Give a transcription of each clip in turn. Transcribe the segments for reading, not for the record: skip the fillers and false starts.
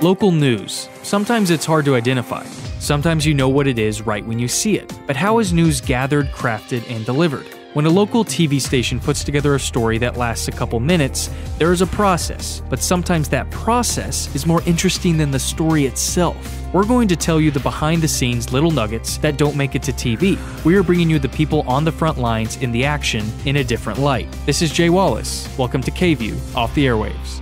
Local news. Sometimes it's hard to identify. Sometimes you know what it is right when you see it. But how is news gathered, crafted, and delivered? When a local TV station puts together a story that lasts a couple minutes, there is a process, but sometimes that process is more interesting than the story itself. We're going to tell you the behind-the-scenes little nuggets that don't make it to TV. We are bringing you the people on the front lines in the action in a different light. This is Jay Wallace. Welcome to KVUE Off the Airwaves.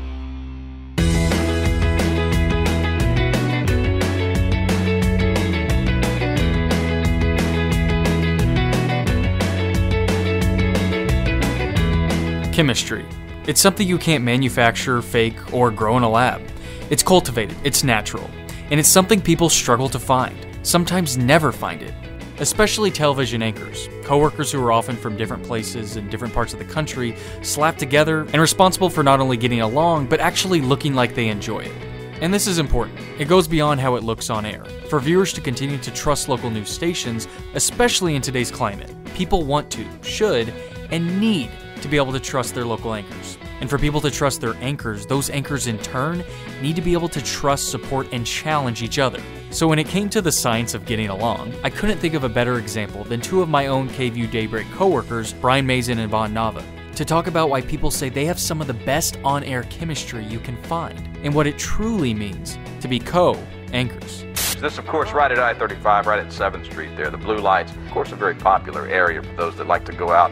Chemistry. It's something you can't manufacture, fake, or grow in a lab. It's cultivated, it's natural, and it's something people struggle to find, sometimes never find it. Especially television anchors, coworkers who are often from different places in different parts of the country, slapped together and responsible for not only getting along, but actually looking like they enjoy it. And this is important. It goes beyond how it looks on air. For viewers to continue to trust local news stations, especially in today's climate, people want to, should, and need to be able to trust their local anchors. And for people to trust their anchors, those anchors in turn need to be able to trust, support, and challenge each other. So when it came to the science of getting along, I couldn't think of a better example than two of my own KVUE Daybreak coworkers, Bryan and Yvonne Nava, to talk about why people say they have some of the best on-air chemistry you can find, and what it truly means to be co-anchors. This, of course, right at I-35, right at 7th Street there, the Blue Lights. Of course, a very popular area for those that like to go out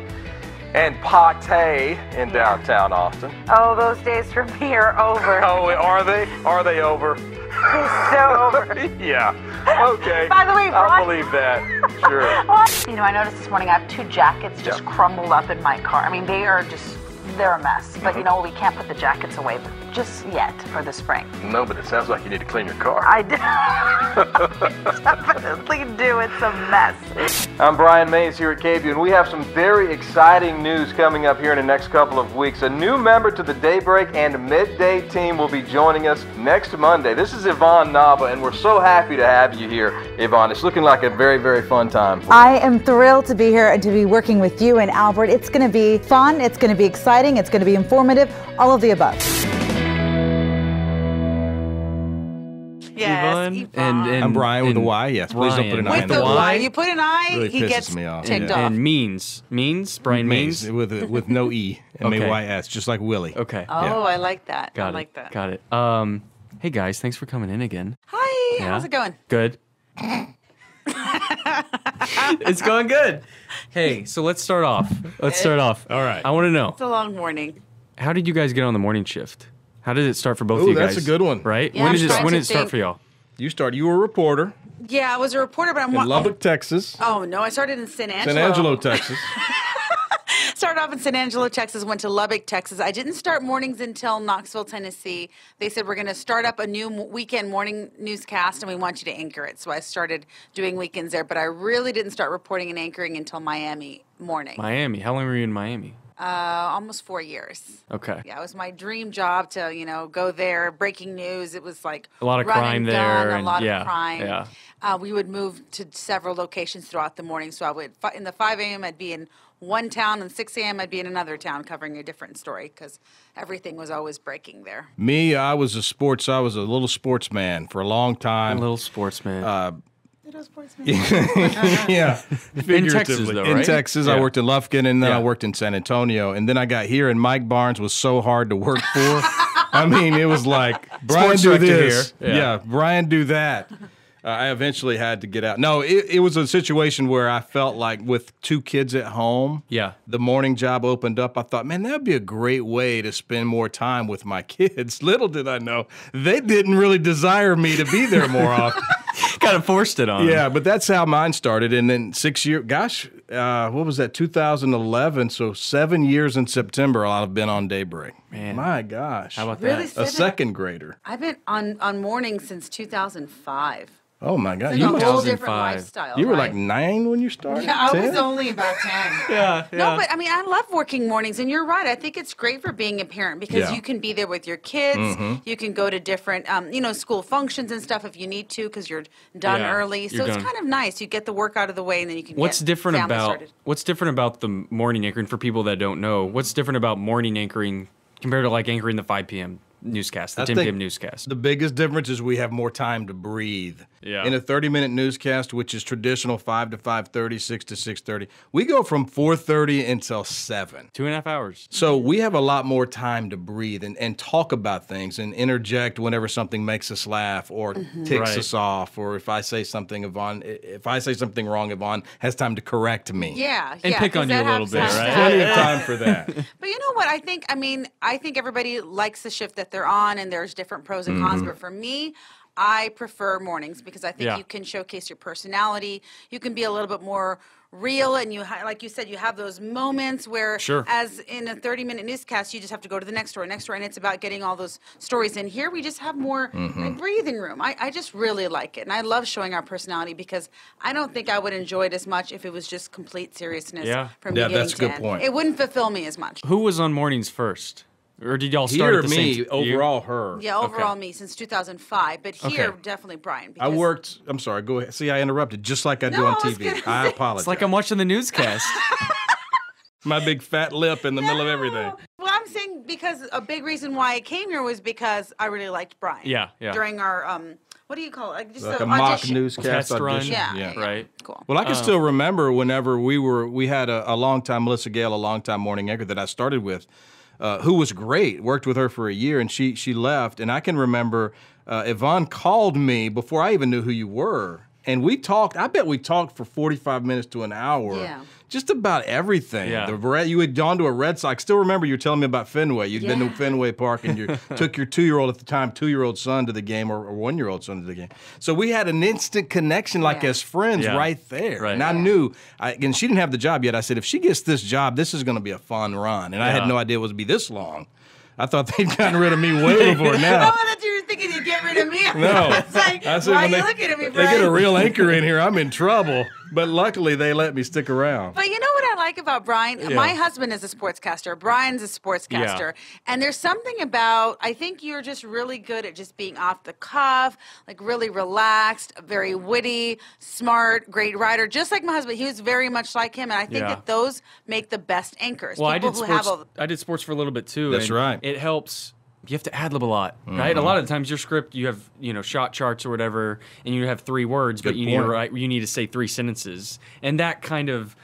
and party in downtown Austin. Oh, those days for me are over. Oh, are they? Are they over? So over. Yeah. Okay. By the way, Bryan, I'll believe that. Sure. You know, I noticed this morning I have two jackets just crumbled up in my car. I mean, they're a mess. But you know, we can't put the jackets away just yet for the spring. No, but it sounds like you need to clean your car. I do. Definitely do. It's a mess. I'm Bryan Mays here at KVUE, and we have some very exciting news coming up here in the next couple of weeks. A new member to the Daybreak and Midday team will be joining us next Monday. This is Yvonne Nava, and we're so happy to have you here, Yvonne. It's looking like a very, very fun time for you. I am thrilled to be here and to be working with you and Albert. It's going to be fun. It's going to be exciting. It's going to be informative. All of the above. Yes, Yvonne. And I'm Bryan with a Y. Yes, please don't put an I in with the the Y. Y. You put an I, Really he pisses gets me off. ticked off. And means. Bryan Means? with no E, M-A-Y-S, just like Willie. Okay. Oh, Yeah. I like that. Got I it. like that. Got it. Hey guys, thanks for coming in again. Hi, Yeah? how's it going? Good. It's going good. Hey, so let's start off. All right. I want to know, It's a long morning. how did you guys get on the morning shift? How did it start for both of Ooh, you guys? that's a good one. Right? Yeah, when I'm did trying it to start think. for y'all? You were a reporter Yeah, I was a reporter, but I'm in Lubbock, Texas. Oh no, I started in San Angelo. San Angelo, Texas. Started off in San Angelo, Texas, went to Lubbock, Texas. I didn't start mornings until Knoxville, Tennessee. They said, we're going to start up a new weekend morning newscast, and we want you to anchor it. So I started doing weekends there, but I really didn't start reporting and anchoring until Miami morning. Miami. How long were you in Miami? Almost 4 years. Okay. Yeah, it was my dream job to, go there, breaking news. It was like A lot of run crime and there, gun, a and lot yeah, of crime. yeah. We would move to several locations throughout the morning. So I would, in the 5 a.m., I'd be in one town, and 6 a.m., I'd be in another town covering a different story because everything was always breaking there. Me, I was a little sportsman for a long time. A little sportsman. Yeah, in Texas, though, In right? Texas, Yeah. I worked in Lufkin, and then Yeah. I worked in San Antonio, and then I got here, and Mike Barnes was so hard to work for. I mean, it was like, Bryan, Sports do director this. here. Yeah. Bryan, do that. I eventually had to get out. No, it was a situation where I felt like with two kids at home, Yeah. the morning job opened up. I thought, man, that would be a great way to spend more time with my kids. Little did I know, they didn't really desire me to be there more often. Kind of forced it on. Yeah, but that's how mine started. And then 6 years, gosh, what was that, 2011? So 7 years in September I've been on Daybreak. Man. My gosh. How about Really? that? A second grader. I've been on mornings since 2005. Oh, my God. It's You, a whole must, different 2005. lifestyle. you were right? like 9 when you started? Yeah, I 10? was only about 10. Yeah. No, but I mean, I love working mornings, and you're right. I think it's great for being a parent because Yeah. you can be there with your kids. You can go to different, school functions and stuff if you need to because you're done Yeah, early. So you're it's done. kind of nice. You get the work out of the way, and then you can. What's get different family about started. the morning anchoring for people that don't know? What's different about morning anchoring compared to like anchoring the 5 p.m. newscast, the I 10 think p.m. newscast. The biggest difference is we have more time to breathe. Yeah. In a 30-minute newscast, which is traditional 5 to 5:30, 6 to 6:30, we go from 4:30 until 7. 2.5 hours. So we have a lot more time to breathe and talk about things and interject whenever something makes us laugh or ticks Right. us off, or if I say something, if I say something wrong, Yvonne has time to correct me. Yeah, And yeah, pick 'cause on you that a little happens bit, to right? happen. Plenty of time for that. But you know what? I think everybody likes the shift that they're on, and there's different pros and cons. But for me, I prefer mornings because I think Yeah. you can showcase your personality. You can be a little bit more real, and like you said, you have those moments where, Sure. as in a 30-minute newscast, you just have to go to the next story, and it's about getting all those stories in. Here, we just have more breathing room. I just really like it, and I love showing our personality because I don't think I would enjoy it as much if it was just complete seriousness Yeah. from Yeah, beginning that's a to good end. point. It wouldn't fulfill me as much. Who was on mornings first? Or did y'all start Here, at the me, same overall, her. Yeah, overall me since 2005, but here Okay. definitely Bryan. I because- worked, I'm sorry, go ahead. See, I interrupted, just like I do No, on I was TV. gonna I say- apologize. It's like I'm watching the newscast. My big fat lip in the middle of everything. Well, I'm saying because a big reason why I came here was because I really liked Bryan. Yeah, yeah. During our what do you call it? Like just Like the a mock audition. newscast Test run. audition. Yeah. Right. Cool. Well, I can still remember whenever we had a long time, Melissa Gale, a long time morning anchor that I started with, who was great, worked with her for a year, and she left. And I can remember Yvonne called me before I even knew who you were. And we talked, I bet we talked for 45 minutes to an hour. Yeah. Just about everything. Yeah. You had gone to a Red Sox. Still remember you were telling me about Fenway. You'd been to Yeah. Fenway Park and you took your 2-year-old at the time, 2-year-old son to the game or 1-year-old son to the game. So we had an instant connection like Yeah. as friends Yeah. right there. Right. And I knew, and she didn't have the job yet. I said, if she gets this job, this is going to be a fun run. And I had Yeah. no idea it was going to be this long. I thought they'd gotten rid of me way before Oh, now. I thought you were thinking you'd get rid of me. No. It's like, I said, why are when you they, looking at me, they Bryan? get a real anchor in here, I'm in trouble. But luckily, they let me stick around. But you know what I like about Bryan? Yeah. My husband is a sportscaster. Bryan's a sportscaster. And there's something about, I think you're just really good at just being off the cuff, like really relaxed, very witty, smart, great writer. Just like my husband, he was very much like him. And I think Yeah. that those make the best anchors. Well, People who have I did sports for a little bit too. That's and right. It helps. You have to ad-lib a lot, right? A lot of the times your script, you have, shot charts or whatever, and you have 3 words, but Good you point. need to say 3 sentences. And that kind of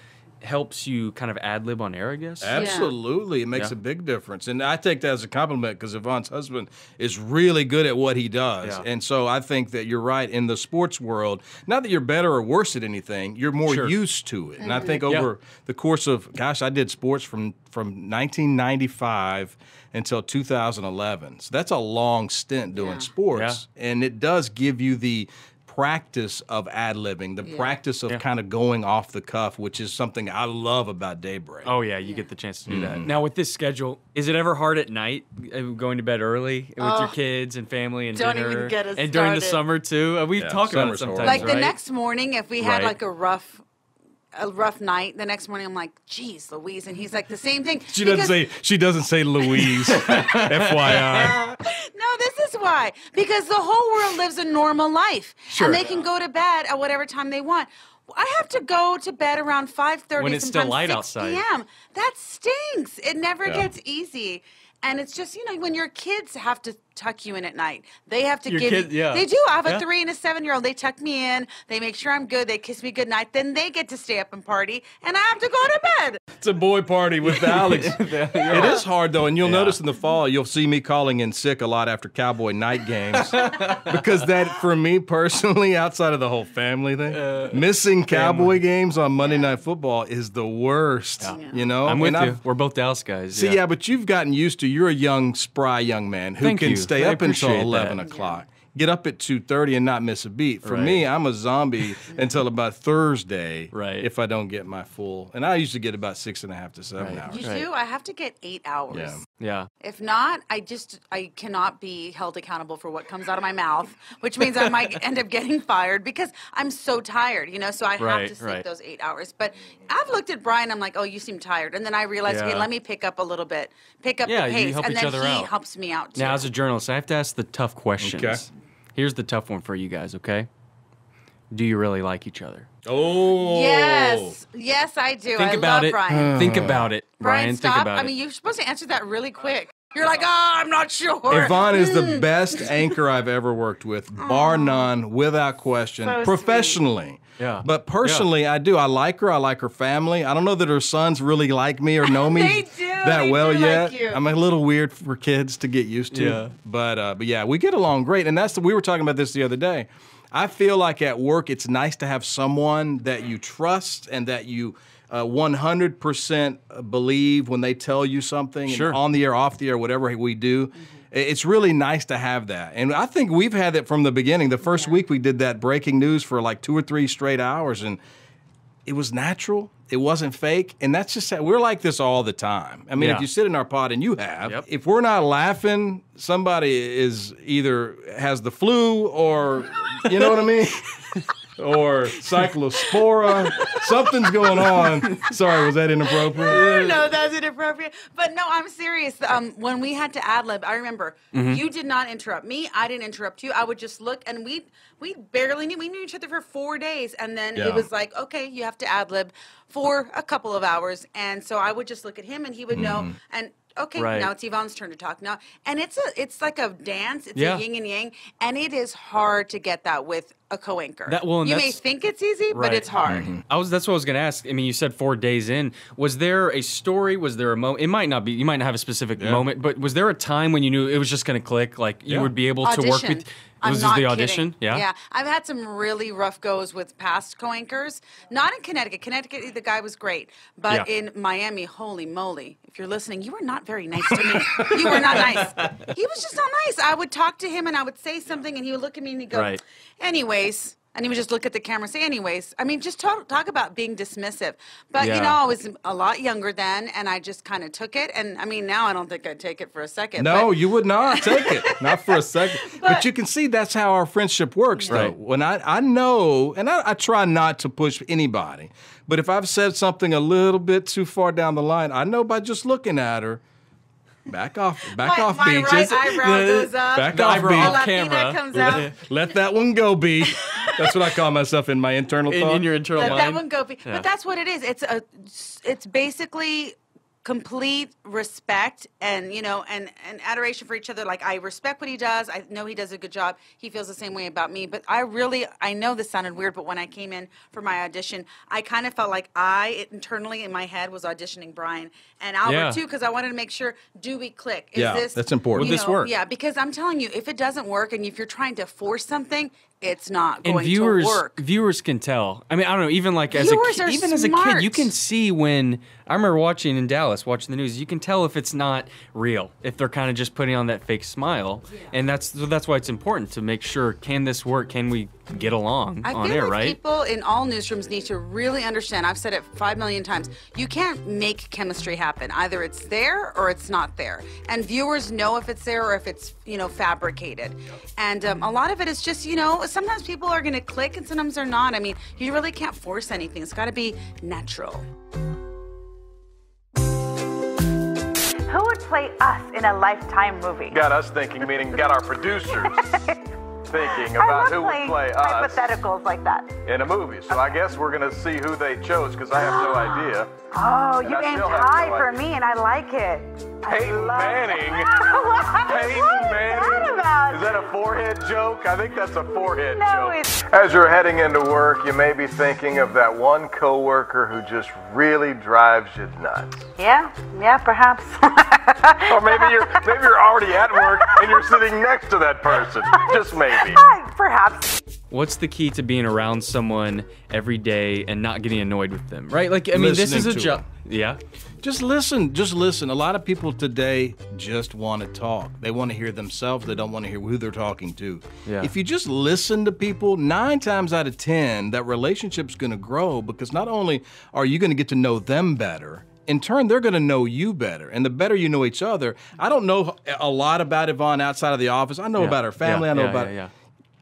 helps you kind of ad-lib on air, I guess. Absolutely. It makes Yeah. a big difference. And I take that as a compliment because Yvonne's husband is really good at what he does. Yeah. And so I think that you're right in the sports world. Not that you're better or worse at anything, you're more Sure. used to it. And I think over the course of, I did sports from 1995 until 2011. So that's a long stint doing sports. And it does give you the practice of ad-libbing, the practice of kind of going off the cuff, which is something I love about Daybreak. Oh, yeah, you get the chance to do that. Now, with this schedule, is it ever hard at night going to bed early with your kids and family and Don't dinner? even get us and during the started. summer, too? We talk about it summer's sometimes, horrible. like the right? next morning, if we had Right. like a rough night, the next morning I'm like, geez, Louise. And he's like, the same thing. She doesn't say Louise, FYI. No, this is why. Because the whole world lives a normal life. Sure. And they can go to bed at whatever time they want. I have to go to bed around 5:30, When it's still sometimes light 6 outside. p.m. That stinks. It never gets easy. And it's just, when your kids have to tuck you in at night, they have to Your give kid- you. yeah. They do. I have a Yeah. 3 and a 7-year-old. They tuck me in. They make sure I'm good. They kiss me goodnight. Then they get to stay up and party. And I have to go to bed. It's a boy party with Alex. It is hard, though, and you'll notice in the fall, you'll see me calling in sick a lot after Cowboy night games. Because that, for me personally, outside of the whole family thing, missing Cowboy games on Monday Night Football is the worst, I'm with And you. We're both Dallas guys. See, yeah, but you've gotten used to, you're a young, spry young man who Thank can you. stay I up until appreciate 11 that. o'clock. Get up at 2:30 and not miss a beat. For Right. me, I'm a zombie until about Thursday Right. if I don't get my full. And I usually get about 6.5 to 7 Right. hours. You Right. do? I have to get 8 hours. Yeah. Yeah. If not, I cannot be held accountable for what comes out of my mouth, which means I might end up getting fired because I'm so tired, so I have Right, to sleep right. those 8 hours. But I've looked at Bryan, I'm like, oh, you seem tired. And then I realized, okay, Yeah. let me pick up a little bit, pick up Yeah, the you pace. help And each then other he out. helps me out too. Now, as a journalist, I have to ask the tough questions. Okay. Here's the tough one for you guys, okay? Do you really like each other? Oh. Yes, I do. Think I about love it. Bryan. Think about it. Bryan, Brian, stop. think about I it. mean, you're supposed to answer that really quick. You're like, oh, I'm not sure. Yvonne is the best anchor I've ever worked with, bar none, without question, So professionally. Yeah. But personally, I do. I like her. I like her family. I don't know that her sons really like me or know me They do. that They well do yet. like you. I'm a little weird for kids to get used to. Yeah. But yeah, we get along great. And we were talking about this the other day. I feel like at work, it's nice to have someone that you trust and that you 100% believe when they tell you something, Sure. and on the air, off the air, whatever we do. It's really nice to have that. And I think we've had that from the beginning. The first week we did that breaking news for like 2 or 3 straight hours, and it was natural. It wasn't fake. And that's just, we're like this all the time. I mean, Yeah. if you sit in our pod, and you have, Yep. if we're not laughing, somebody is either has the flu or, you know what I mean? Or cyclospora. Something's going on. Sorry, was that inappropriate? No, that was inappropriate. But no, I'm serious. When we had to ad-lib, I remember you did not interrupt me. I didn't interrupt you. I would just look, and we barely knew. We knew each other for 4 days, and then Yeah. it was like, okay, you have to ad-lib for a couple of hours. And so I would just look at him, and he would know. And okay, Right. now it's Yvonne's turn to talk now. And it's like a dance. It's Yeah. a yin and yang, and it is hard to get that with a co-anchor. And You may that's- think it's easy, but Right. it's hard. That's what I was going to ask. I mean, you said 4 days in. Was there a story? Was there a moment? It might not be. You might not have a specific moment, but was there a time when you knew it was just going to click? Like you would be able to work with. I'm Was not this the kidding. audition? Yeah. Yeah. I've had some really rough goes with past co-anchors. Not in Connecticut. Connecticut, the guy was great. But Yeah. in Miami, holy moly. If you're listening, you were not very nice to me. You were not nice. He was just not nice. I would talk to him and I would say something and he would look at me and he'd go, Right. anyways. And he would just look at the camera and say, anyways. I mean, just talk about being dismissive. But, Yeah. you know, I was a lot younger then, and I just kind of took it. And, I mean, now I don't think I'd take it for a second. No, but, you would not take it. Not for a second. But But- you can see that's how our friendship works, though. Right. When I know, and I try not to push anybody, but if I've said something a little bit too far down the line, I know by just looking at her, back off, my Beach. right eyebrow goes up. Back The off, eyebrow Beach. off Latina camera. comes out. Let that one go, B. That's what I call myself in my internal thought. In your internal Let mind. that one go. But that's what it is. It's basically complete respect and and adoration for each other. Like, I respect what he does. I know he does a good job. He feels the same way about me. But I know this sounded weird, but when I came in for my audition, I kind of felt like internally in my head was auditioning Bryan and Albert Yeah. too, because I wanted to make sure, do we click? Yeah, that's important. Would this work? Yeah, because I'm telling you, if it doesn't work and if you're trying to force something, it's not And going to work. viewers can tell. I mean, I don't know. Even like as Viewers are a even as a kid, smart. you can see when. I remember watching in Dallas, watching the news. You can tell if it's not real, if they're kind of just putting on that fake smile, and that's why it's important to make sure: can this work? Can we get along I on feel air? like Right? people in all newsrooms need to really understand. I've said it 5 million times. You can't make chemistry happen. Either it's there or it's not there. And viewers know if it's there or if it's fabricated. And a lot of it is just sometimes people are going to click and sometimes they're not. I mean, you really can't force anything. It's got to be natural. Who would play us in a Lifetime movie? Got us thinking, meaning got our producers thinking I about love who would playing play us hypotheticals like that. in a movie. So I guess we're going to see who they chose because I have no idea. Oh, And you I aimed still have high no for idea. me, and I like it. Peyton Manning. What Peyton is that Manning. about? Is that a forehead joke? I think that's a forehead No, joke. it's- As you're heading into work, you may be thinking of that one coworker who just really drives you nuts. Yeah, perhaps. Or maybe you're already at work and you're sitting next to that person. Just maybe. Perhaps. What's the key to being around someone every day and not getting annoyed with them? Right? Like, I mean, this is Listening a to job. Yeah. Just listen. A lot of people today just want to talk. They want to hear themselves. They don't want to hear who they're talking to. Yeah. If you just listen to people, 9 times out of 10, that relationship's going to grow because not only are you going to get to know them better, in turn, they're going to know you better. And the better you know each other, I don't know a lot about Yvonne outside of the office. I know about her family. I know about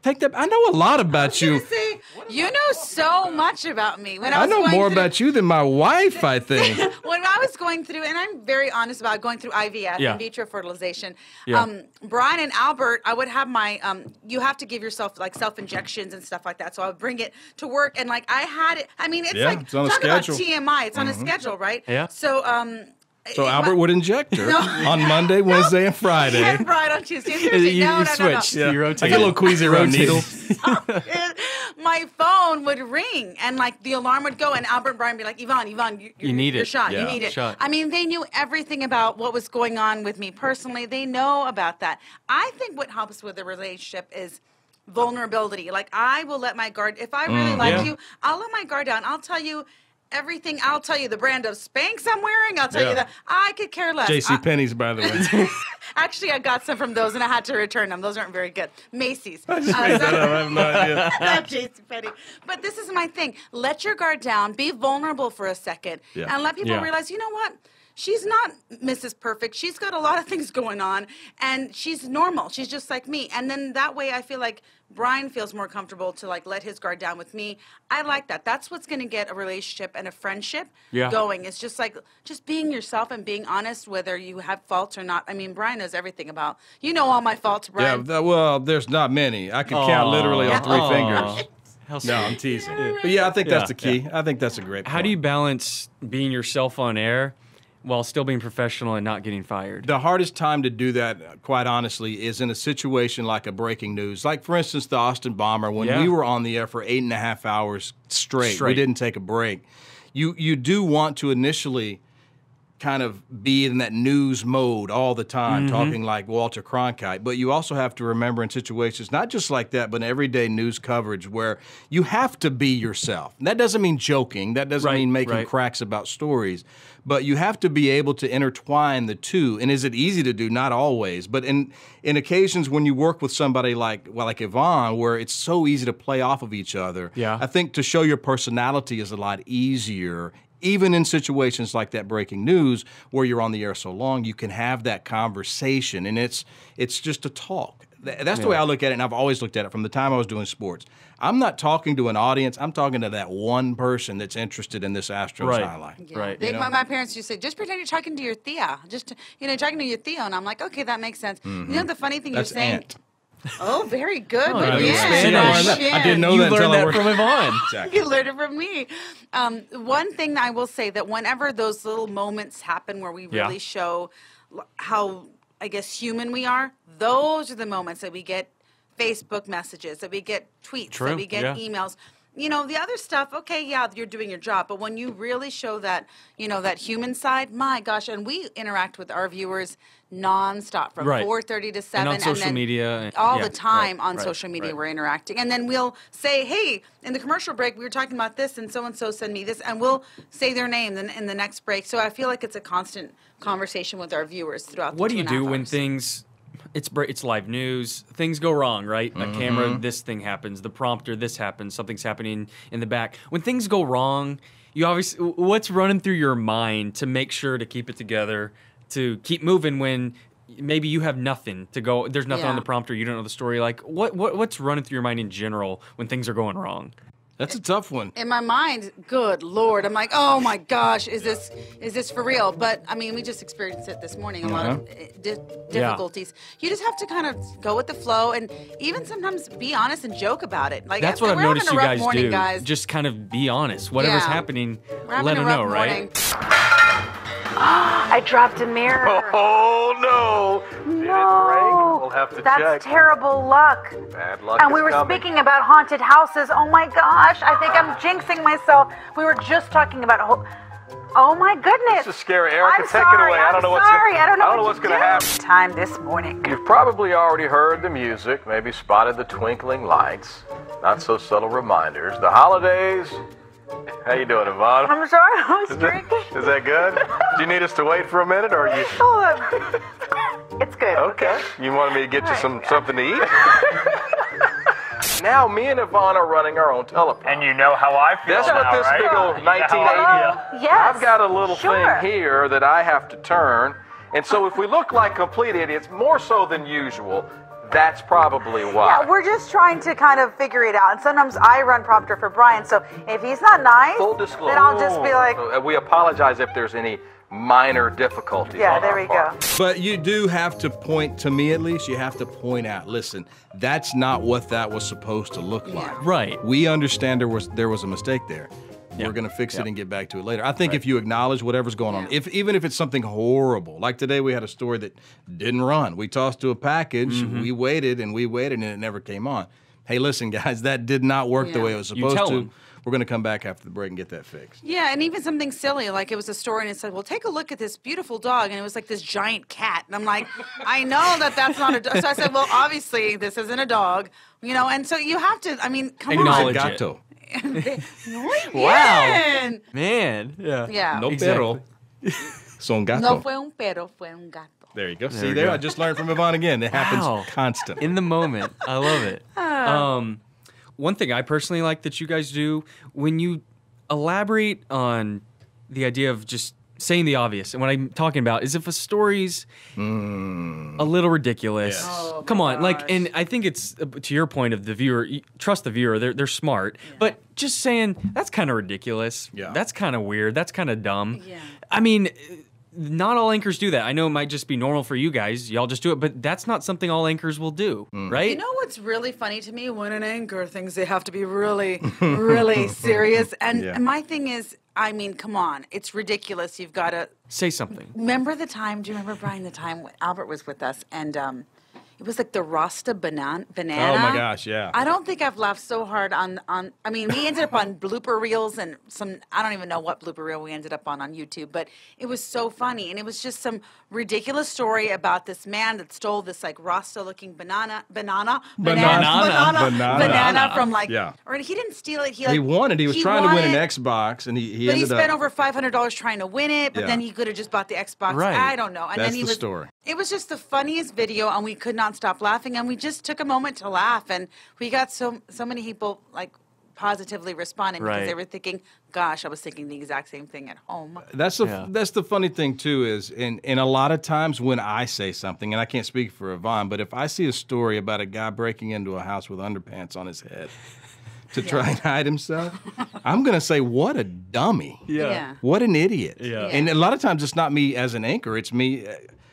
Take that. I know a lot about you. See, you know so much about me. When I I was know going more through- about you than my wife, I think. When I was going through, and I'm very honest about going through IVF, Yeah. in vitro fertilization, Yeah. Bryan and Albert, I would have my, you have to give yourself like self-injections and stuff like that. So I would bring it to work and like I had it. I mean, it's Yeah, like, it's on a talk about schedule. TMI. It's on a schedule, right? Yeah. So, So Albert would inject her on Monday, Wednesday, and Friday. And Bryan on Tuesday. Seriously, You switched. Yeah. You rotate. I get a little queasy around needles. My phone would ring and like the alarm would go and Albert and Bryan would be like, Yvonne, you need your it. shot. Yeah. You need it. Shot. I mean, they knew everything about what was going on with me personally. They know about that. I think what helps with a relationship is vulnerability. Like I will let my guard, if I really like you, I'll let my guard down. I'll tell you everything. I'll tell you the brand of Spanx I'm wearing. I'll tell you that. I could care less. J.C. Penney's, by the way. Actually, I got some from those, and I had to return them. Those aren't very good. Macy's. I just made that up. I have no idea. Not JCPenney. But this is my thing. Let your guard down. Be vulnerable for a second. Yeah. And let people realize, you know what? She's not Mrs. Perfect. She's got a lot of things going on, and she's normal. She's just like me. And then that way I feel like Bryan feels more comfortable to like let his guard down with me. I like that. That's what's going to get a relationship and a friendship going. It's just like just being yourself and being honest, whether you have faults or not. I mean, Bryan knows everything about, you know, all my faults, Bryan. Yeah, well, there's not many. I can count literally on 3 fingers. No, I'm teasing. But yeah, I think that's the key. I think that's a great point. How do you balance being yourself on air while still being professional and not getting fired? The hardest time to do that, quite honestly, is in a situation like a breaking news. Like, for instance, the Austin bomber, when we were on the air for 8.5 hours straight. We didn't take a break. You do want to initially kind of be in that news mode all the time, talking like Walter Cronkite. But you also have to remember in situations, not just like that, but in everyday news coverage where you have to be yourself. And that doesn't mean joking. That doesn't mean making cracks about stories. But you have to be able to intertwine the two. And is it easy to do? Not always. But in occasions when you work with somebody like Yvonne, where it's so easy to play off of each other, I think to show your personality is a lot easier. Even in situations like that breaking news where you're on the air so long, you can have that conversation, and it's just a talk. That's the way I look at it, and I've always looked at it from the time I was doing sports. I'm not talking to an audience. I'm talking to that one person that's interested in this Astros highlight. Yeah. Right. My parents used to say, just pretend you're talking to your Thea. Just, talking to your Theo. And I'm like, okay, that makes sense. You know, the funny thing That's you're saying. Aunt. Oh, very good. Oh, But I didn't know You that until learned I that worked. from Yvonne. Exactly. You learned it from me. One thing that I will say that whenever those little moments happen where we really show how, I guess, human we are, those are the moments that we get Facebook messages, that we get tweets, that we get emails. You know, the other stuff, okay, you're doing your job, but when you really show that, that human side, my gosh, and we interact with our viewers nonstop from 4:30 to 7. And on social then media. all the time on social media we're interacting. And then we'll say, hey, in the commercial break, we were talking about this, and so-and-so send me this, and we'll say their name in the next break. So I feel like it's a constant conversation with our viewers throughout the What do you 2.5 do when hours. things... It's live news. Things go wrong, right? A camera, this thing happens. The prompter, this happens. Something's happening in the back. When things go wrong, you obviously, what's running through your mind to make sure to keep it together, to keep moving when maybe you have nothing to go. There's nothing on the prompter. You don't know the story. Like what's running through your mind in general when things are going wrong? That's a tough one. In my mind, good Lord, I'm like, oh my gosh, is this for real? But I mean, we just experienced it this morning. A lot of difficulties. You just have to kind of go with the flow, and even sometimes be honest and joke about it. Like That's what I've we're noticed having a you rough guys morning, do. guys. Just kind of be honest. Whatever's happening, We're having let a them rough know, morning. right? I dropped a mirror. Oh no! Did it break? We'll have to That's check. terrible luck. Bad luck And is we were coming. speaking about haunted houses. Oh my gosh, I think I'm jinxing myself. We were just talking about. Oh my goodness. This is scary. Erica, I'm take sorry, it away. I don't know what's sorry. I don't know what's what going to do. happen. Time this morning. You've probably already heard the music, maybe spotted the twinkling lights, not so subtle reminders. The holidays. How you doing, Yvonne? I'm sorry, I was drinking. Is that good? Do you need us to wait for a minute, or are you? Hold on. It's good. Okay. You wanted me to get you something to eat? Now, me and Yvonne are running our own teleprompter. And you know how I feel That's now, what this right? big old You know how 1980. I feel. Yes. I've got a little Sure. thing here that I have to turn. And so if we look like complete idiots, more so than usual, that's probably why. Yeah, we're just trying to kind of figure it out. And sometimes I run prompter for Bryan, so if he's not nice, Full disclosure. then I'll just be like, So, we apologize if there's any minor difficulties. yeah, on there our we part. go. But you do have to point, to me at least, you have to point out, listen, that's not what that was supposed to look like. Right. We understand there was a mistake there. We're going to fix it and get back to it later. I think if you acknowledge whatever's going on, even if it's something horrible, like today we had a story that didn't run. We tossed to a package, we waited, and it never came on. Hey, listen, guys, that did not work the way it was supposed to. We're going to come back after the break and get that fixed. Yeah, and even something silly, like it was a story and it said, well, take a look at this beautiful dog. And it was like this giant cat. And I'm like, I know that's not a dog. So I said, well, obviously this isn't a dog. You know, and so you have to, I mean, come Acknowledge on. Gato. Wow. Man. Yeah. No exactly. perro. Son gato. No fue un perro, fue un gato. There you go. See there? I just learned from Yvonne again. It happens constantly. In the moment. I love it. One thing I personally like that you guys do, when you elaborate on the idea of just saying the obvious, and what I'm talking about is if a story's a little ridiculous, come on, like, and I think it's to your point of the viewer, trust the viewer, they're smart, but just saying that's kind of ridiculous, that's kind of weird, that's kind of dumb. I mean, not all anchors do that. I know it might just be normal for you guys. Y'all just do it, but that's not something all anchors will do, right? You know what's really funny to me? When an anchor thinks they have to be really, really serious. And my thing is, I mean, come on. It's ridiculous. You've got to... Say something. Remember the time, do you remember, Bryan, the time when Albert was with us and... it was like the Rasta banana. Oh my gosh, yeah. I don't think I've laughed so hard on I mean, we ended up on blooper reels and I don't even know what blooper reel we ended up on YouTube, but it was so funny. And it was just some ridiculous story about this man that stole this like Rasta looking banana from like, or he didn't steal it. He wanted, he was trying to win an Xbox and he ended up. But he spent over $500 trying to win it, but then he could have just bought the Xbox. Right. I don't know. And That's then he the story. It was just the funniest video, and we could not stop laughing, and we just took a moment to laugh, and we got so many people like positively responding because they were thinking, "Gosh, I was thinking the exact same thing at home." That's the funny thing too is, and a lot of times when I say something, and I can't speak for Yvonne, but if I see a story about a guy breaking into a house with underpants on his head to try and hide himself, I'm going to say, what a dummy. What an idiot. And a lot of times it's not me as an anchor, it's me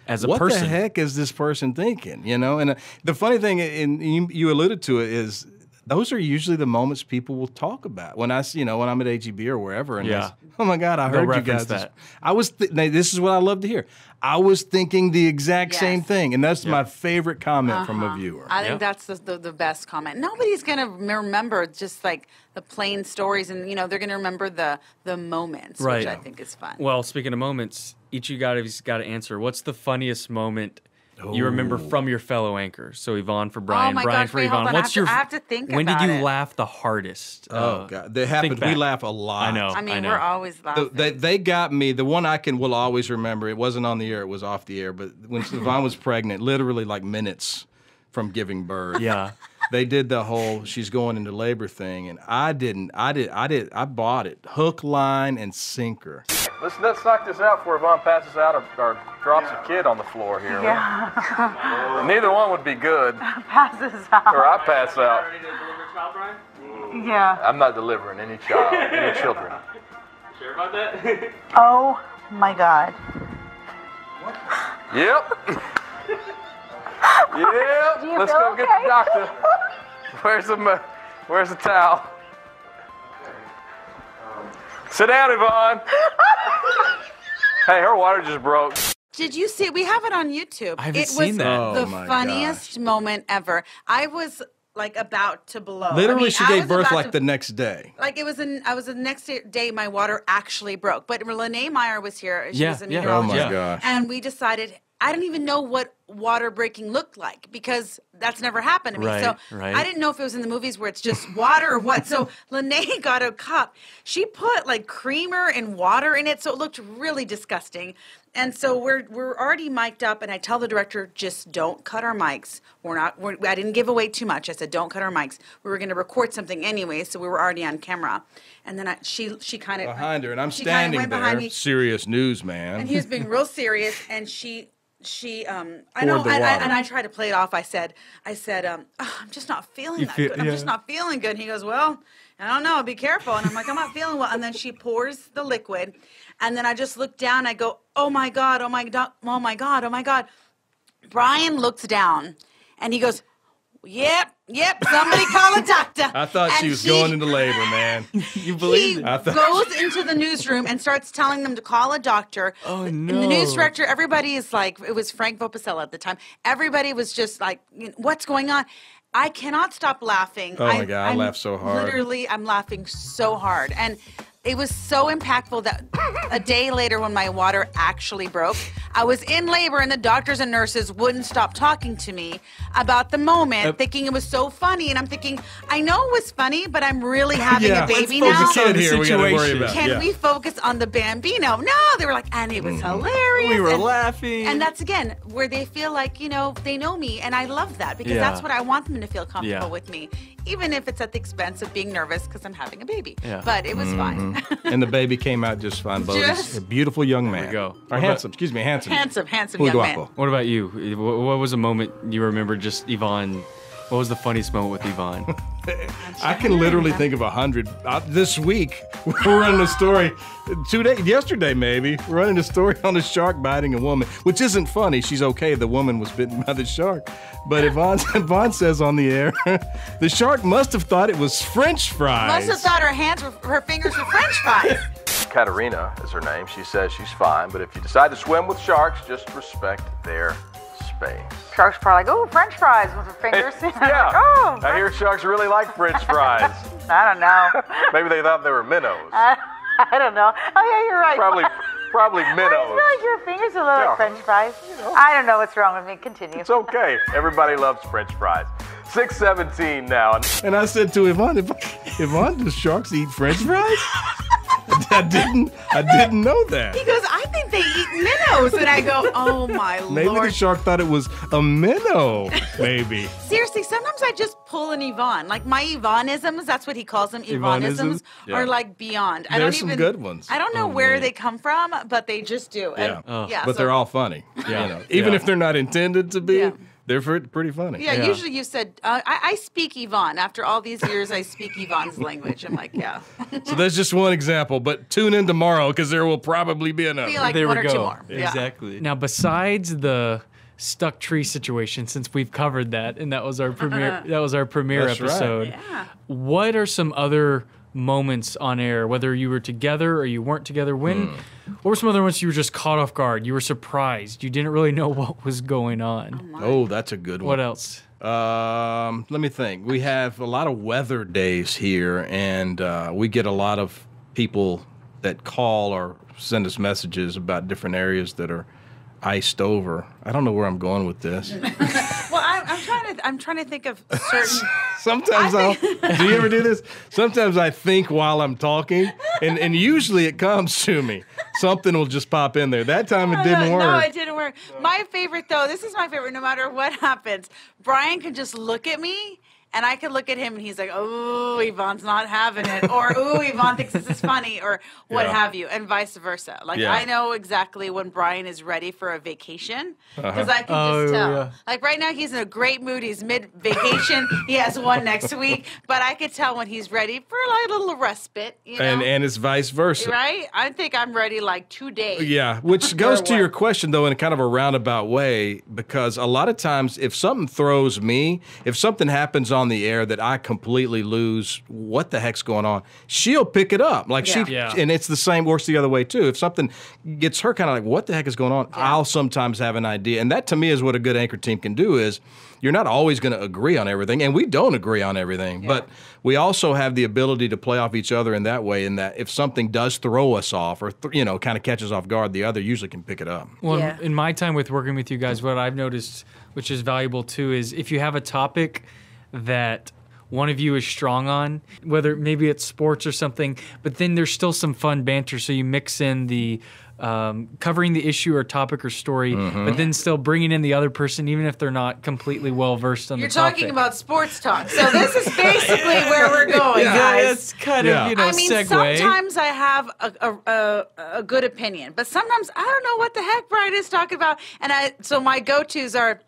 as a person. What the heck is this person thinking? You know, and the funny thing, and you alluded to it, is those are usually the moments people will talk about. When when I'm at AGB or wherever, and oh my God, I heard you guys. That. I was. This is what I love to hear. I was thinking the exact same thing, and that's my favorite comment from a viewer. I think that's the best comment. Nobody's gonna remember just like the plain stories, and they're gonna remember the moments, which I think is fun. Well, speaking of moments, each of you guys got to answer. What's the funniest moment you remember from your fellow anchors? So Yvonne for Bryan, Bryan for Yvonne. What's I have to think when about did you it. laugh the hardest? Oh God, that happens. We laugh a lot. I know. I mean, we're always laughing. They got me. The one I will always remember. It wasn't on the air. It was off the air. But when Yvonne was pregnant, literally like minutes from giving birth. They did the whole she's going into labor thing, and I didn't. I bought it hook, line, and sinker. Let's knock this out before Yvonne passes out or drops a kid on the floor here. Neither one would be good. Passes out. Or I pass out. Ready to deliver a child, Bryan? Yeah. I'm not delivering any child, any children. Sure about that? Oh my God. Yep. Do you Let's feel go get the doctor. Where's the towel? Sit down, Yvonne. Hey, her water just broke. Did you see it? We have it on YouTube. I haven't seen that. The funniest moment ever. I was like about to blow. Literally, she gave birth like the next day. Like I was the next day. My water actually broke. But Lene Meyer was here. She was a Oh meteorologist. my gosh. And we decided. I didn't even know what water breaking looked like because that's never happened to me. So I didn't know if it was in the movies where it's just water or what. So Lene got a cup. She put like creamer and water in it, so it looked really disgusting. And so we're already mic'd up, and I tell the director, just don't cut our mics. I didn't give away too much. I said, don't cut our mics. We were going to record something anyway, so we were already on camera. And then she kind of behind her, and I'm standing there, serious news, man. And he was being real serious, and I tried to play it off. I said, I'm just not feeling that good. I'm just not feeling good. And he goes, well, I don't know. Be careful. And I'm like, I'm not feeling well. And then she pours the liquid, and then I just look down. I go, oh my God, oh my God, oh my God, oh my God. Bryan looks down, and he goes, Yep, somebody call a doctor. I thought she was going into labor, man. You believe He it? goes into the newsroom and starts telling them to call a doctor. Oh, And no. the news director, everybody is like, it was Frank Vopasella at the time. Everybody was just like, what's going on? I cannot stop laughing. Oh, my God, I laughed so hard. Literally, I'm laughing so hard. And it was so impactful that a day later when my water actually broke, I was in labor and the doctors and nurses wouldn't stop talking to me about the moment, thinking it was so funny. And I'm thinking, I know it was funny, but I'm really having a baby now. There's a kid here we got to worry about. Can we focus on the Bambino? No, they were like, and it was hilarious. We were and, laughing. And that's, again, where they feel like, they know me. And I love that because that's what I want them to feel comfortable with me, even if it's at the expense of being nervous because I'm having a baby. Yeah. But it was fine. And the baby came out just fine. Bodie's a beautiful young man. There we go. Or handsome, excuse me, handsome. Handsome Muy young guapo. man. What about you? What was a moment you remember just Yvonne? What was the funniest moment with Yvonne? I can literally think of 100. This week, we're running a story. Yesterday maybe, we're running a story on a shark biting a woman, which isn't funny. She's okay. The woman was bitten by the shark. But Yvonne says on the air, the shark must have thought it was French fries. Must have thought her fingers were French fries. Katerina is her name. She says she's fine, but if you decide to swim with sharks, just respect their space. Sharks probably like, oh, French fries with their fingers. Yeah. Oh, I hear sharks really like French fries. I don't know. Maybe they thought they were minnows. I don't know. Oh, yeah, you're right. Probably I minnows. feel like your fingers are a little Yeah. like French fries. I don't know what's wrong with me. Continue. It's okay. Everybody loves French fries. 6:17 now. And I said to Yvonne, Yvonne, do sharks eat French fries? I didn't know that. He goes, I think they eat minnows. And I go, oh my Maybe Lord. the shark thought it was a minnow. Maybe. Seriously, sometimes I just pull an Yvonne. Like my Yvonneisms, that's what he calls them. Yvonneisms Yeah. are like beyond. I There's don't some even, good ones. I don't know where they come from, but they just do. Yeah. And, But so- they're all funny. Yeah. Even Yeah. if they're not intended to be, Yeah. they're pretty funny. Yeah, Yeah. usually you said, I speak Yvonne. After all these years, I speak Yvonne's language. I'm like, yeah. So that's just one example, but tune in tomorrow because there will probably be another. Be like There one we or two go. more. Yeah. Exactly. Now, besides the stuck tree situation, since we've covered that, and that was our premiere. That was our premiere That's right. episode. Yeah. What are some other moments on air, whether you were together or you weren't together? What were some other ones you were just caught off guard? You were surprised. You didn't really know what was going on. Oh, that's a good one. What else? Let me think. We have a lot of weather days here, and we get a lot of people that call or send us messages about different areas that are iced over. I don't know where I'm going with this. Well, I'm trying to think of certain. Sometimes do you ever do this? Sometimes I think while I'm talking, and usually it comes to me. Something will just pop in there. That time it didn't work. No, it didn't work. My favorite, though, this is my favorite no matter what happens. Bryan can just look at me, and I could look at him, and he's like, oh, Yvonne's not having it. Or, oh, Yvonne thinks this is funny, or what have you, and vice versa. Like, Yeah. I know exactly when Bryan is ready for a vacation, because I can just tell. yeah. Like, right now, he's in a great mood. He's mid-vacation. He has one next week. But I could tell when he's ready for, like, a little respite, you know? And it's vice versa. Right? I think I'm ready, like, today. Yeah, which goes to what? your question, though, in a kind of a roundabout way, because a lot of times if something throws me, if something happens on the air that I completely lose what the heck's going on, she'll pick it up. Like Yeah. and it's the same, works the other way, too. If something gets her kind of like, what the heck is going on, I'll sometimes have an idea. And that, to me, is what a good anchor team can do is you're not always going to agree on everything, and we don't agree on everything, but we also have the ability to play off each other in that way, in that if something does throw us off or, kind of catches off guard, the other usually can pick it up. Well, Yeah. in my time with working with you guys, what I've noticed, which is valuable too, is if you have a topic that one of you is strong on, whether maybe it's sports or something, but then there's still some fun banter. So you mix in the covering the issue or topic or story, but then still bringing in the other person, even if they're not completely well versed on You're the topic. talking about sports talk. So this is basically where we're going, guys. It's kind Yeah. of, I mean, segue. sometimes I have a good opinion, but sometimes I don't know what the heck Bryan is talking about. And so my go-tos are,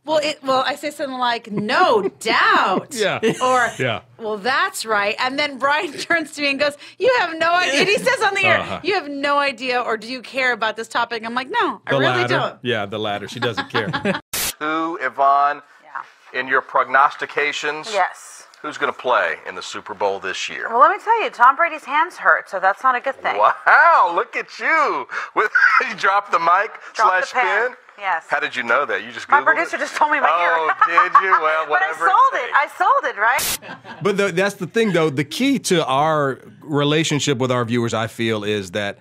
well, I say something like, no doubt. Yeah. Or, Yeah. well, that's right. And then Bryan turns to me and goes, you have no idea. And he says on the air, you have no idea, or do you care about this topic? I'm like, no, I The really latter. don't. Yeah, the latter. She doesn't care. Who, Yvonne? Yeah. in your prognostications, Yes. who's going to play in the Super Bowl this year? Well, let me tell you, Tom Brady's hands hurt, so that's not a good thing. Wow, look at you. You dropped the mic Drop the / pen. pin? Yes. How did you know that? You just My Googled producer it? just told me in my ear. Oh, did you? Well, But I whatever. sold it. I sold it, right? But that's the thing, though. The key to our relationship with our viewers, I feel, is that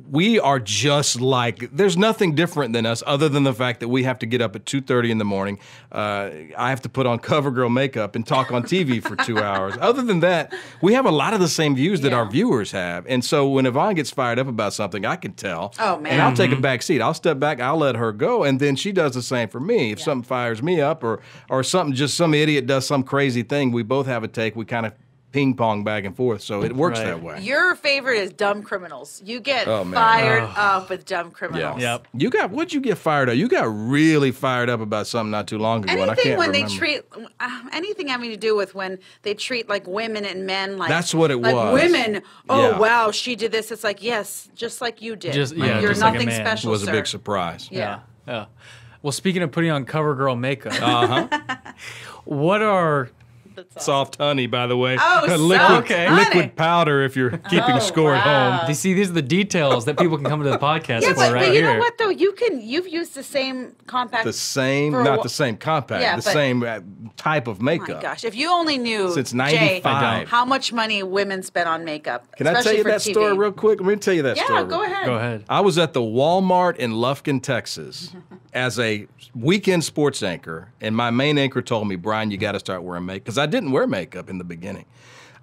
we are just like, there's nothing different than us other than the fact that we have to get up at 2:30 in the morning. I have to put on CoverGirl makeup and talk on TV for 2 hours. Other than that, we have a lot of the same views that our viewers have. And so when Yvonne gets fired up about something, I can tell. Oh, man. And I'll take a back seat. I'll step back. I'll let her go. And then she does the same for me. If something fires me up or something, just some idiot does some crazy thing, we both have a take. We kind of ping pong back and forth, so it works that way. Your favorite is dumb criminals. You get man. fired up with dumb criminals. Yep. What'd you get fired up? You got really fired up about something not too long ago. and I Anything can't when remember. they treat anything having to do with when they treat like women and men like That's what it like was. women. Oh Yeah. wow, she did this. It's like yes, just like you did. Just- Like, yeah, you're just like a nothing man. special. It was a sir. big surprise. Yeah. Yeah. Well, speaking of putting on CoverGirl makeup, what are Soft honey, by the way. Oh, so okay. funny. Liquid powder if you're keeping score at home. you see? These are the details that people can come to the podcast Yeah, for but right you here. know what though? You've used the same compact. The same, For a not wh- the same compact, Yeah, the but- same type of Oh makeup. my gosh! If you only knew Since Jay, 95. how much money women spend on makeup. Can I tell especially you for that TV. story real quick? Let me tell you that story. Yeah, go ahead. Go ahead. I was at the Walmart in Lufkin, Texas, as a weekend sports anchor, and my main anchor told me, Bryan, you got to start wearing makeup, because I didn't wear makeup in the beginning.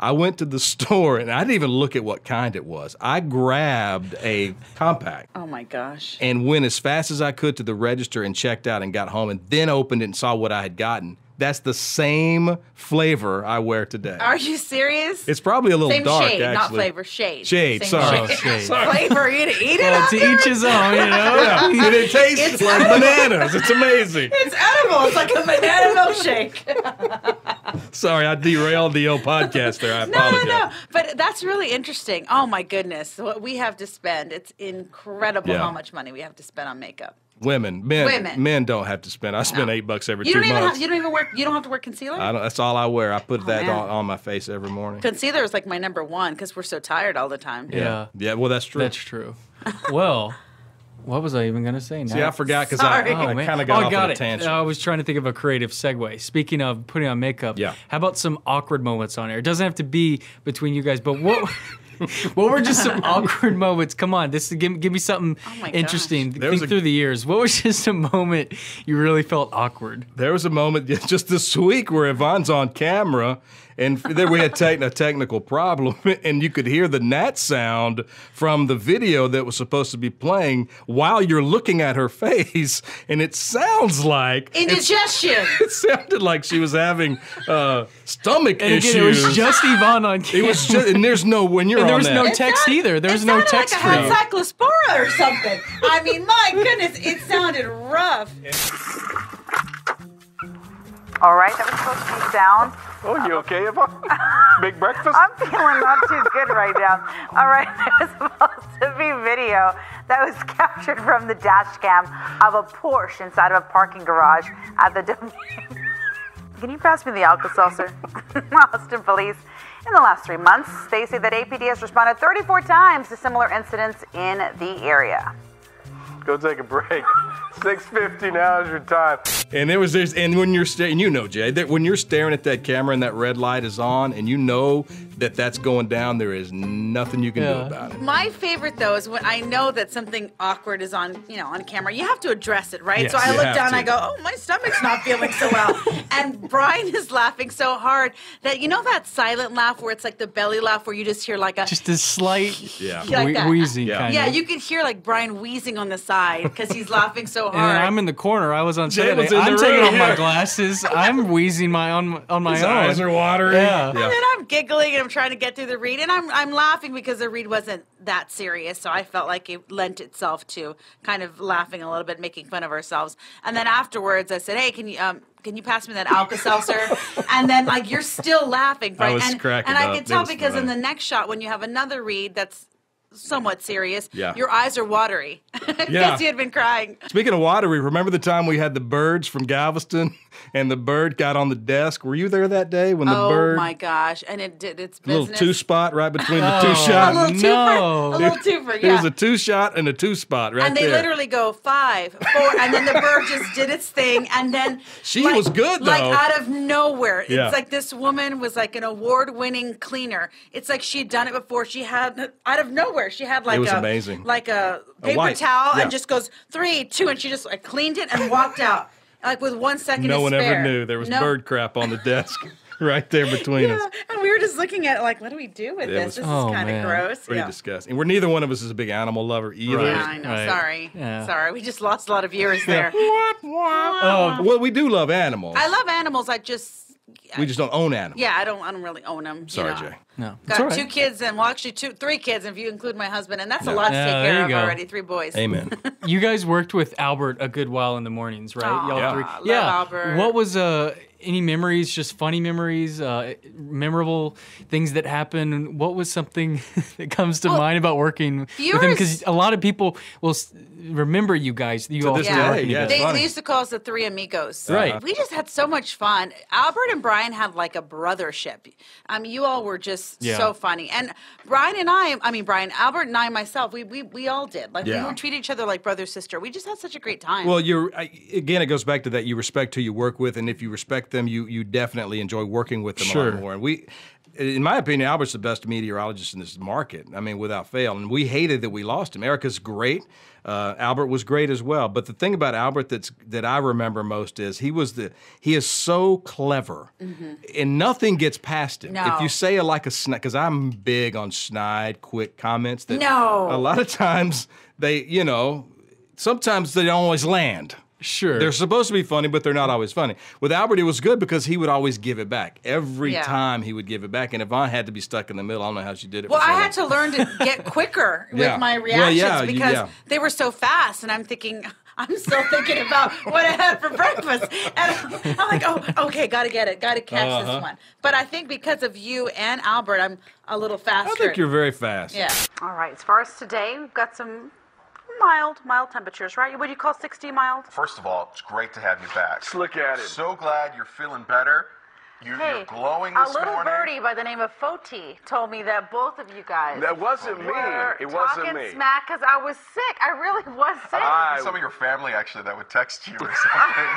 I went to the store, and I didn't even look at what kind it was. I grabbed a compact Oh my gosh! and went as fast as I could to the register and checked out and got home, and then opened it and saw what I had gotten. That's the same flavor I wear today. Are you serious? It's probably a little Same dark, shade, actually. not flavor. Shade. Shade, Same sorry. Oh, shade. Flavor. Eat it. Well, to each his own, you know. Yeah, and it tastes It's like edible. bananas. It's amazing. It's edible. It's like a banana milkshake. Sorry, I derailed the old podcast there. I No, apologize. no. But that's really interesting. Oh my goodness, what we have to spend. It's incredible Yeah. how much money we have to spend on makeup. Men don't have to spend. I spend $8 every You 2 don't even months. have, you don't even wear. You don't have to wear concealer. That's all I wear. I put that man. on my face every morning. Concealer is like my number one because we're so tired all the time. Yeah, Yeah, well, that's true. that's true. Well, what was I even going to say now? See, I forgot because Sorry. I man. kind of got I off got on a it. tangent. I was trying to think of a creative segue. Speaking of putting on makeup, Yeah. how about some awkward moments on air? It doesn't have to be between you guys, but what what were just some awkward moments? Come on, give me something my interesting. There was Think through the years. What was just a moment you really felt awkward? There was a moment just this week where Yvonne's on camera, and then we had a technical problem, and you could hear the gnat sound from the video that was supposed to be playing while you're looking at her face, and it sounds like Indigestion. it sounded like she was having stomach And issues. again, it was just Yvonne on camera. It was just, and there's no when you're And there on was that. no text either. There was It no sounded text like for I you. had cyclospora or something. I mean, my goodness, it sounded rough. All right, that was supposed to be sound. Oh, you okay, Yvonne? Big breakfast? I'm feeling not too good right now. All right, there was supposed to be video that was captured from the dash cam of a Porsche inside of a parking garage at the Can you pass me the Alka-Seltzer? Austin police. In the last 3 months, they say that APD has responded 34 times to similar incidents in the area. Go take a break. 6:50 now is your time. And it was this, and when you're staring, you know, Jay, that when you're staring at that camera and that red light is on, and you know that that's going down, there is nothing you can do about it. My favorite though is when I know that something awkward is on, on camera. You have to address it, right? Yes, so I you look have down and to. I go, "Oh, my stomach's not feeling so well." And Bryan is laughing so hard that that silent laugh where it's like the belly laugh where you just hear like a Just a slight Yeah. like that. wheezing Yeah. kind Yeah, of. you could hear like Bryan wheezing on the side because he's laughing so And hard. I'm in the corner. I was on Jay Saturday. was in the I'm taking room, off my yeah. glasses. I'm wheezing on my His own. eyes are watering. Yeah. And then I'm giggling and I'm trying to get through the read, and I'm laughing because the read wasn't that serious, so I felt like it lent itself to kind of laughing a little bit, making fun of ourselves. And then afterwards, I said, "Hey, can you pass me that Alka-Seltzer?" And then you're still laughing, right? I was and cracking and I up. could It tell was because in funny. the next shot, when you have another read that's somewhat serious, Yeah. your eyes are watery because Yeah. you had been crying. Speaking of watery, remember the time we had the birds from Galveston and the bird got on the desk. Were you there that day when the bird? Oh my gosh! And it did its A little business. two-spot right between the two shots. A little twofer. A little twofer. It Yeah. was a two-shot and a two-spot right and they there. literally go 5, 4, and then the bird just did its thing, and then She was good, like though. out of nowhere. Yeah. It's like this woman was like an award-winning cleaner. It's like she had done it before. She had out of nowhere. She had like It was amazing. like a paper wipe. towel, Yeah. and just goes 3, 2, and she just like cleaned it and walked out like with 1 second. No to one spare. ever knew there was No. bird crap on the desk right there between us. And we were just looking at it like, what do we do with this? was- This Oh, is kind of man. gross. Pretty disgusting. We're neither one of us is a big animal lover either. Right. Yeah, I know. Right. Sorry. Yeah. Sorry. We just lost a lot of viewers there. Well, we do love animals. I love animals. We just don't own animals. Yeah, I don't really own them. Sorry, Jay. No. Got 2 kids and, well, actually 3 kids if you include my husband, and that's a lot to Yeah, take there care you of go. already. 3 boys. Amen. You guys worked with Albert a good while in the mornings, right? Aw, Y'all Yeah. three. love Yeah. Albert. What was any memories? Just funny memories, memorable things that happened. What was something that comes to mind about working with him? viewers- Because a lot of people will remember you guys. You all this three day, working yeah. together. They used to call us the 3 amigos. Right. We just had so much fun. Albert and Bryan had like a brothership. I mean, you all were just Yeah. so funny. And Bryan, Albert and I, myself, we all did. Like, we Yeah. would treat each other like brother, sister. We just had such a great time. Well, again, it goes back to that. You respect who you work with, and if you respect them, you definitely enjoy working with them a Sure. lot more. And in my opinion, Albert's the best meteorologist in this market. I mean, without fail. And we hated that we lost him. Erica's great. Albert was great as well. But the thing about Albert that I remember most is he is so clever, and nothing gets past him. No. If you say a snide, because I'm big on snide, quick comments. That No. A lot of times sometimes they don't always land. Sure. They're supposed to be funny, but they're not always funny. With Albert, it was good because he would always give it back. Every Yeah. time he would give it back. And Yvonne had to be stuck in the middle. I don't know how she did it. Well, for so I long. had to learn to get quicker Yeah. with my Well, reactions yeah, because they were so fast, and I'm still thinking about what I had for breakfast, and I'm like, oh, okay, gotta get it, gotta catch this one. But I think because of you and Albert, I'm a little faster. I think you're very fast. Yeah. All right, as far as today, we've got some mild temperatures, right? What do you call 60 mild? First of all, it's great to have you back. Let's look at it. So glad you're feeling better. You're glowing a this little morning. birdie by the name of Foti told me that both of you guys That wasn't me. were It wasn't talking me. smack because I was sick. I really was sick. Some of your family actually that would text you or something.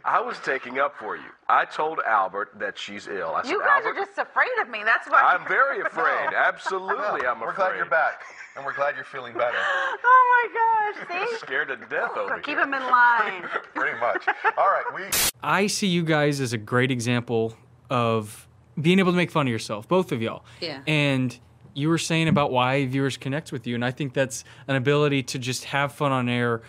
I was taking up for you. I told Albert that she's ill. I said, You guys Albert, are just afraid of me. That's why I'm very afraid. Absolutely, I'm afraid. We're glad you're back, and we're glad you're feeling better. Oh my gosh! See, Scared to death over keep here. him in line. Pretty much. All right, I see you guys as a great example of being able to make fun of yourself, both of y'all. Yeah. And you were saying about why viewers connect with you, and I think that's an ability to just have fun on air.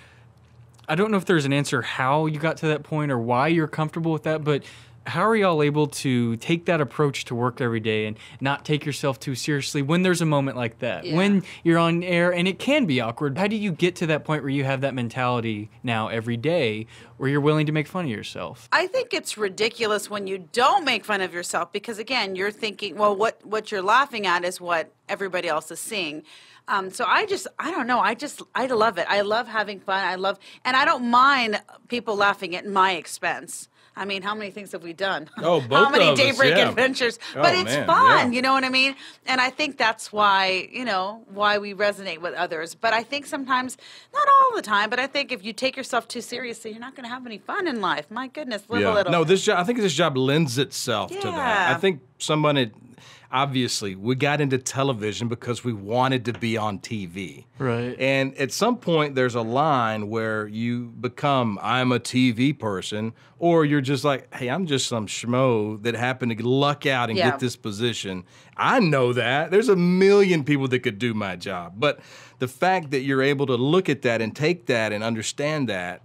I don't know if there's an answer how you got to that point or why you're comfortable with that, but how are y'all able to take that approach to work every day and not take yourself too seriously when there's a moment like that, Yeah. when you're on air and it can be awkward? How do you get to that point where you have that mentality now every day where you're willing to make fun of yourself? I think it's ridiculous when you don't make fun of yourself because, again, you're thinking, well, what you're laughing at is what everybody else is seeing. So I don't know. I love it. I love having fun. And I don't mind people laughing at my expense. I mean, how many things have we done? Oh, both How many of us, Daybreak yeah. adventures? Oh, But it's man, fun, yeah. you know what I mean? And I think that's why, why we resonate with others. But I think sometimes, not all the time, but I think if you take yourself too seriously, you're not going to have any fun in life. My goodness, live a little. No, I think this job lends itself to that. Yeah. I think obviously, we got into television because we wanted to be on TV. Right. And at some point, there's a line where you become, I'm a TV person, or you're just like, hey, I'm just some schmo that happened to luck out and Yeah. get this position. I know that. There's a million people that could do my job. But the fact that you're able to look at that and take that and understand that,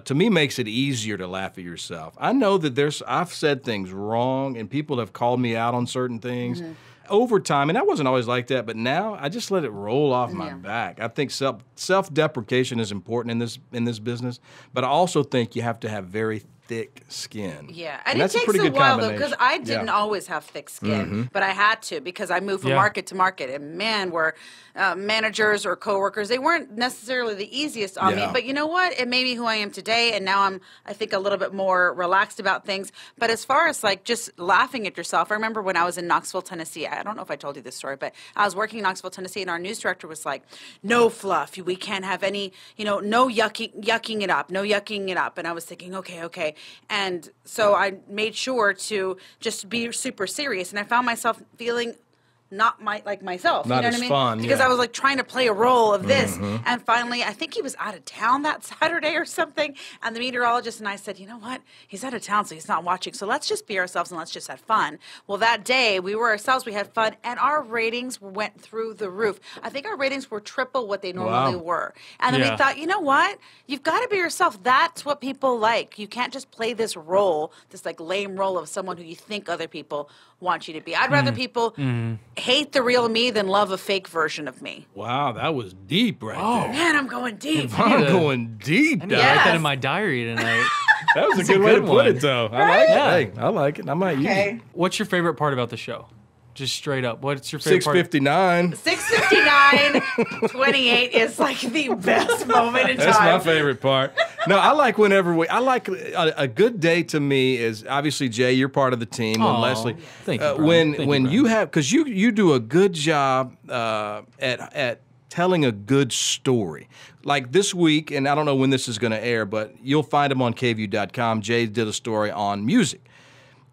to me, makes it easier to laugh at yourself. I know that I've said things wrong, and people have called me out on certain things. Over time, and I wasn't always like that, but now I just let it roll off my back. I think self-deprecation is important in this business, but I also think you have to have very thick skin. Yeah, and it that's takes a pretty good while though, combination. because I didn't always have thick skin, but I had to because I moved from market to market, and man, were managers or coworkers, they weren't necessarily the easiest on me. But you know what? It made me who I am today, and now I'm, I think, a little bit more relaxed about things. But as far as like just laughing at yourself, I remember when I was in Knoxville, Tennessee. I don't know if I told you this story, but I was working in Knoxville, Tennessee, and our news director was like, "No fluff. We can't have any, no yucking it up, no yucking it up." And I was thinking, okay. And so I made sure to just be super serious, and I found myself feeling not myself. Not you know as what I mean? fun, Because yeah. I was like trying to play a role of this. And finally, I think he was out of town that Saturday or something. And the meteorologist and I said, you know what? He's out of town, so he's not watching. So let's just be ourselves and let's just have fun. Well, that day we were ourselves, we had fun, and our ratings went through the roof. I think our ratings were triple what they normally were. And then we thought, you know what? You've got to be yourself. That's what people like. You can't just play this role, this like lame role of someone who you think other people want you to be. I'd rather people hate the real me than love a fake version of me. Wow, that was deep there. Man, I'm going deep. I'm going deep. I need to write that in my diary tonight. That was a good way to put it, though. I like it. Yeah. Hey, I like it. I might use it. What's your favorite part about the show? Just straight up. What's your favorite part? 6:59. 6:59, 28 is like the best moment in time. That's my favorite part. No, I like I like a good day to me is obviously, Jay, you're part of the team. When Leslie, thank you, Bryan. when you have, because you do a good job at telling a good story. Like this week, and I don't know when this is going to air, but you'll find them on KVUE.com. Jay did a story on music.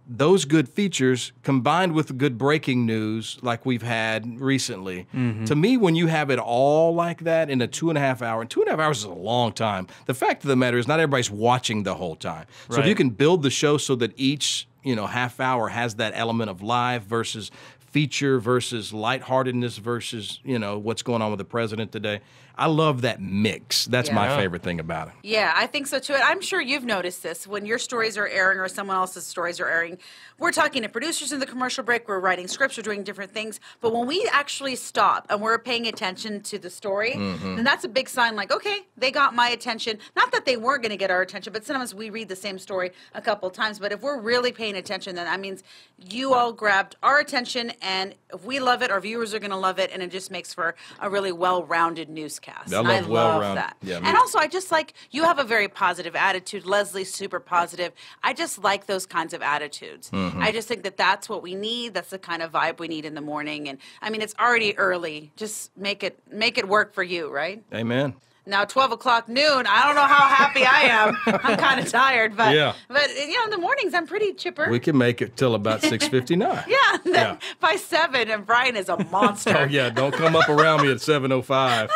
Those good features combined with the good breaking news like we've had recently, to me, when you have it all like that in a 2.5 hour, and 2.5 hours is a long time. The fact of the matter is not everybody's watching the whole time. So if you can build the show so that each half hour has that element of live versus feature versus lightheartedness versus, what's going on with the president today. I love that mix. That's my favorite thing about it. Yeah, I think so too. And I'm sure you've noticed this when your stories are airing or someone else's stories are airing. We're talking to producers in the commercial break. We're writing scripts. We're doing different things. But when we actually stop and we're paying attention to the story, then that's a big sign like, okay, they got my attention. Not that they weren't going to get our attention, but sometimes we read the same story a couple of times. But if we're really paying attention, then that means you all grabbed our attention. And if we love it, our viewers are going to love it. And it just makes for a really well-rounded newscast. I love that. Yeah, and also, I just like, you have a very positive attitude. Leslie's super positive. I just like those kinds of attitudes. I just think that that's what we need. That's the kind of vibe we need in the morning. And I mean, it's already early. Just make it work for you, right? Amen. Now, 12 o'clock noon, I don't know how happy I am. I'm kind of tired, but in the mornings, I'm pretty chipper. We can make it till about 6:59. Then by 7, and Bryan is a monster. Oh, yeah, don't come up around me at 7:05.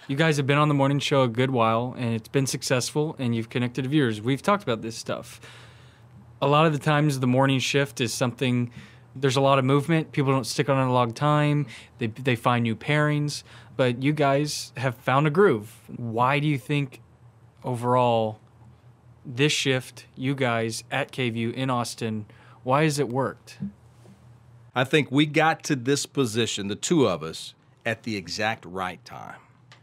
You guys have been on the morning show a good while, and it's been successful, and you've connected viewers. We've talked about this stuff. A lot of the times, the morning shift is something, there's a lot of movement. People don't stick on it a long time. They find new pairings. But you guys have found a groove. Why do you think, overall, this shift, you guys at KVUE in Austin, why has it worked? I think we got to this position, the two of us, at the exact right time.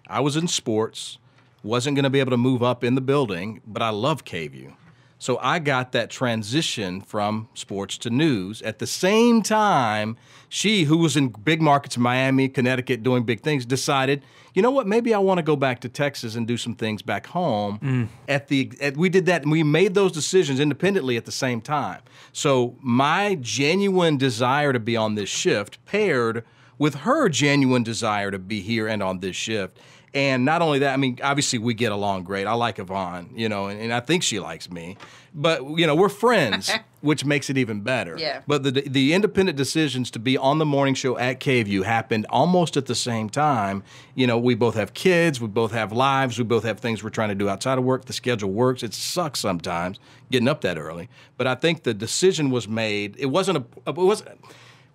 I was in sports, wasn't going to be able to move up in the building, but I love KVUE. So I got that transition from sports to news. At the same time, she, who was in big markets, Miami, Connecticut, doing big things, decided, you know what, maybe I want to go back to Texas and do some things back home. We did that, and we made those decisions independently at the same time. So my genuine desire to be on this shift paired with her genuine desire to be here and on this shift. And not only that, I mean, obviously we get along great. I like Yvonne, and I think she likes me. But, we're friends, which makes it even better. Yeah. But the independent decisions to be on the morning show at KVUE happened almost at the same time. We both have kids. We both have lives. We both have things we're trying to do outside of work. The schedule works. It sucks sometimes getting up that early. But I think the decision was made.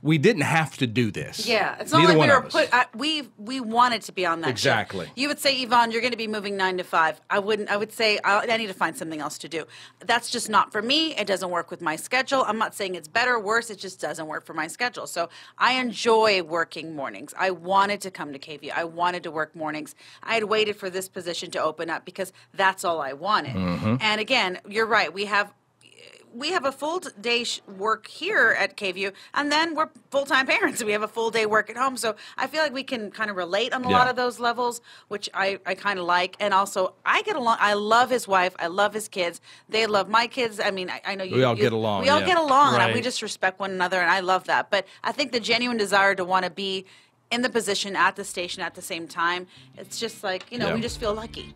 we didn't have to do this. Yeah, it's not Neither like one we of were us. we wanted to be on that Exactly. show. You would say, Yvonne, you're going to be moving 9 to 5. I wouldn't. I would say I need to find something else to do. That's just not for me. It doesn't work with my schedule. I'm not saying it's better or worse. It just doesn't work for my schedule. So I enjoy working mornings. I wanted to come to KVUE. I wanted to work mornings. I had waited for this position to open up because that's all I wanted. And again, you're right. We have a full day work here at KVUE, and then we're full-time parents. We have a full day work at home. So I feel like we can kind of relate on a lot of those levels, which I kind of like. And also, I get along. I love his wife. I love his kids. They love my kids. I mean, I know We all get along, We all get along. Right. And we just respect one another, and I love that. But I think the genuine desire to want to be in the position at the station at the same time, it's just like, we just feel lucky,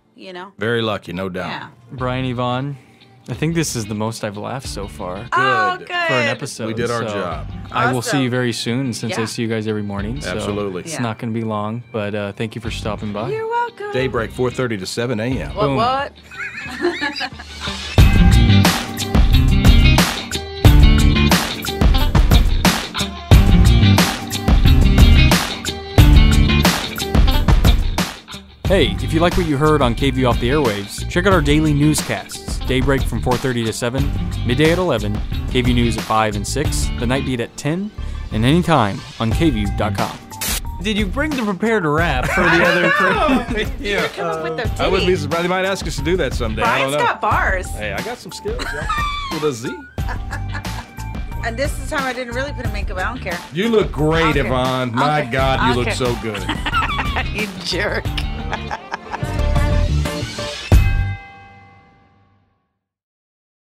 Very lucky, no doubt. Yeah. Brian, Yvonne, I think this is the most I've laughed so far Oh, good. for an episode. We did our so job. I will see Awesome. you very soon since I Yeah. see you guys every morning. So Absolutely. It's Yeah. not going to be long, but thank you for stopping by. You're welcome. Daybreak, 4:30 to 7 a.m. What? Hey, if you like what you heard on KVUE Off the Airwaves, check out our daily newscasts. Daybreak from 4:30 to 7, midday at 11, KVUE News at 5 and 6, the night beat at 10, and anytime on KVUE.com. Did you bring the prepared rap for the other crew? Yeah. Come up with the I wouldn't be ditty. surprised. They might ask us to do that someday. I Brian's don't know. got bars. Hey, I got some skills, y'all. With a Z. And this is the time I didn't really put a makeup. I don't care. You look great, Okay. Yvonne. My Okay. God, you look Okay. so good. You jerk.